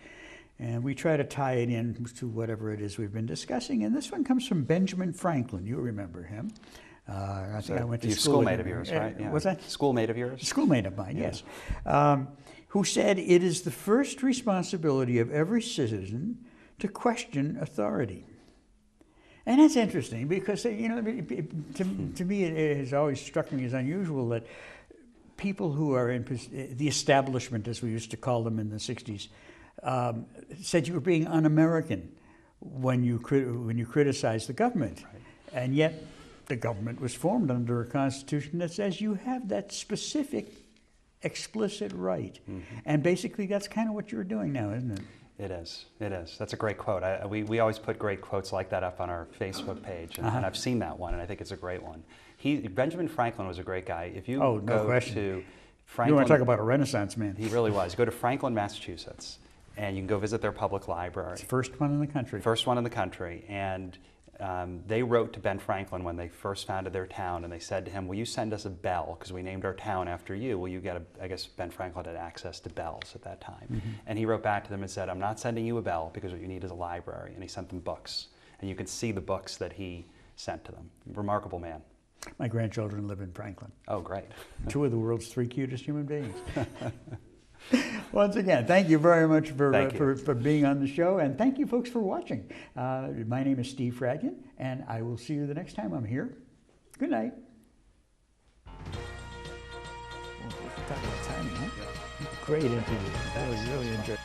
And we try to tie it in to whatever it is we've been discussing. And this one comes from Benjamin Franklin. You remember him. I think I went to school. Schoolmate of yours, right? Yeah. What's that? Schoolmate of yours? Schoolmate of mine, Yeah. yes. Who said, "It is the first responsibility of every citizen to question authority." And that's interesting because, you know, to me it has always struck me as unusual that people who are in the establishment, as we used to call them in the 60s, said you were being un-American when you criticized the government. Right. And yet the government was formed under a constitution that says you have that specific, explicit right. Mm-hmm. And basically that's kind of what you're doing now, isn't it? It is. It is. That's a great quote. We always put great quotes like that up on our Facebook page, and, and I've seen that one, and I think it's a great one. Benjamin Franklin was a great guy. If you go to Franklin, you want to talk about a Renaissance man? He really was. Go to Franklin, Massachusetts, and you can go visit their public library. It's the first one in the country. First one in the country, and they wrote to Ben Franklin when they first founded their town, and they said to him, "Will you send us a bell? Because we named our town after you. Will you get I guess Ben Franklin had access to bells at that time." Mm-hmm. And he wrote back to them and said, "I'm not sending you a bell because what you need is a library." And he sent them books. And you can see the books that he sent to them. Remarkable man. My grandchildren live in Franklin. Oh, great. 2 of the world's 3 cutest human beings. Once again, thank you very much for being on the show, and thank you folks for watching. My name is Steve Fradkin, and I will see you the next time I'm here. Good night. Talk about timing, huh? Great interview. That was really interesting.